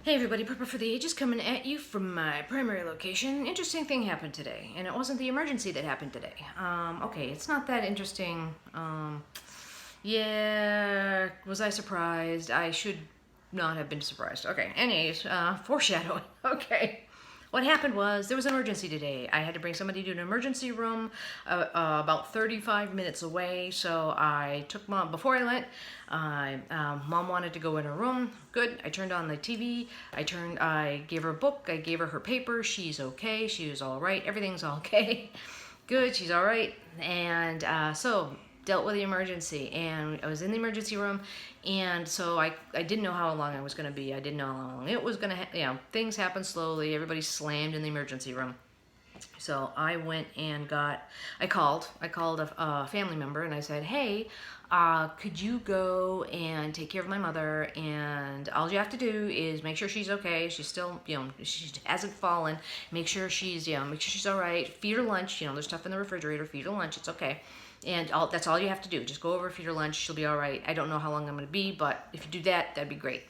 Hey everybody, Prepper for the Ages coming at you from my primary location. Interesting thing happened today, and it wasn't the emergency that happened today. Okay, it's not that interesting. Yeah, was I surprised? I should not have been surprised. Okay, anyways, foreshadowing. Okay. What happened was there was an emergency today. I had to bring somebody to an emergency room about 35 minutes away. So I took mom, before I went, mom wanted to go in her room. Good. I turned on the TV. I gave her a book. I gave her her paper. She's okay. She was all right. Everything's okay. Good. She's all right. And so dealt with the emergency, and I was in the emergency room, and so I didn't know how long I was going to be. I didn't know how long it was going to things happen slowly. Everybody slammed in the emergency room. So I went and I called a family member, and I said, hey, could you go and take care of my mother, and all you have to do is make sure she's okay. She's still, she hasn't fallen. Make sure she's all right. Feed her lunch. There's stuff in the refrigerator. Feed her lunch. It's okay. And that's all you have to do. Just go over, feed her lunch. She'll be all right. I don't know how long I'm going to be, but if you do that, that'd be great.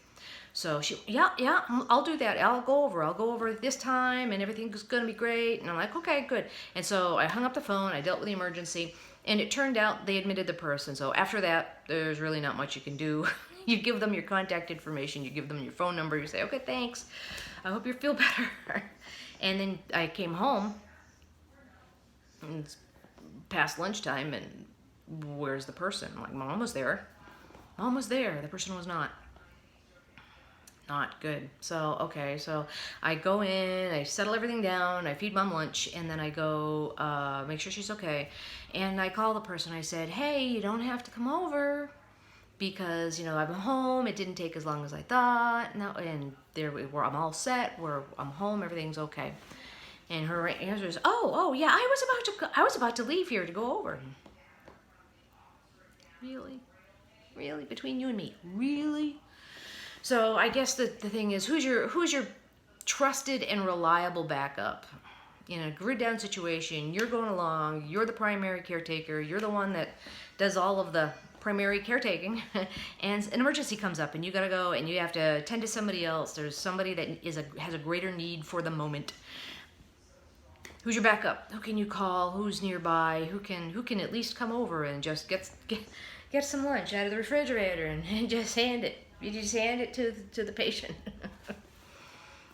So yeah, I'll do that. I'll go over this time, and everything's going to be great. And I'm like, okay, good. And so I hung up the phone. I dealt with the emergency, and it turned out they admitted the person. So after that, there's really not much you can do. You give them your contact information. You give them your phone number. You say, okay, thanks. I hope you feel better. And then I came home, and it's past lunchtime, and where's the person? I'm like, Mom was there. Mom was there. The person was not good. So okay, so I go in, I settle everything down, I feed Mom lunch, and then I go make sure she's okay. And I call the person. I said, hey, you don't have to come over because I'm home. It didn't take as long as I thought. No, and I'm all set. I'm home. Everything's okay. And her answer is, oh yeah, I was about to leave here to go over. Really, between you and me, really. So I guess the thing is, who's your trusted and reliable backup? In a grid down situation, you're going along, you're the primary caretaker, you're the one that does all of the primary caretaking, and an emergency comes up and you gotta go and you have to tend to somebody else. There's somebody that has a greater need for the moment. Who's your backup? Who can you call? Who's nearby? Who can at least come over and just get some lunch out of the refrigerator and just hand it? You just hand it to the patient.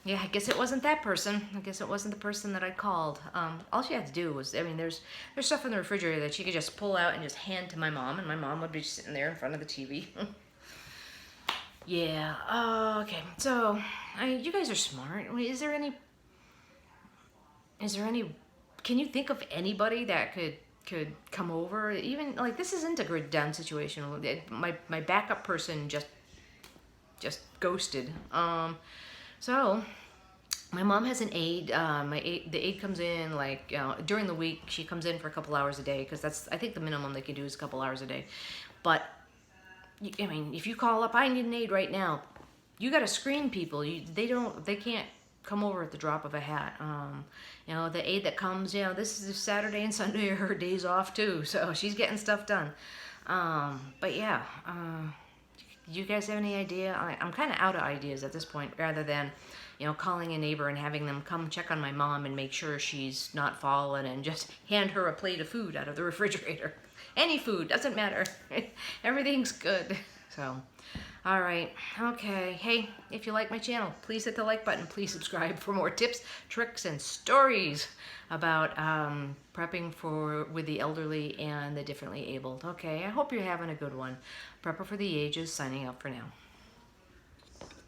Yeah, I guess it wasn't that person. I guess it wasn't the person that I called. All she had to do was, there's stuff in the refrigerator that she could just pull out and just hand to my mom, and my mom would be just sitting there in front of the TV. Yeah. Okay. So, you guys are smart. Is there any? Can you think of anybody that could come over? Even like, this isn't a grid down situation. My backup person just ghosted. So my mom has an aide. The aide comes in during the week. She comes in for a couple hours a day because I think the minimum they can do is a couple hours a day. But if you call up, I need an aide right now. You got to screen people. They can't come over at the drop of a hat. The aide that comes, this is Saturday and Sunday are her days off too, so she's getting stuff done. But yeah, do you guys have any idea? I'm kind of out of ideas at this point, rather than, calling a neighbor and having them come check on my mom and make sure she's not fallen and just hand her a plate of food out of the refrigerator. Any food, doesn't matter. Everything's good. So, all right, okay. Hey, if you like my channel, please hit the like button. Please subscribe for more tips, tricks, and stories about prepping with the elderly and the differently abled. Okay, I hope you're having a good one. Prepper for the Ages, signing out for now.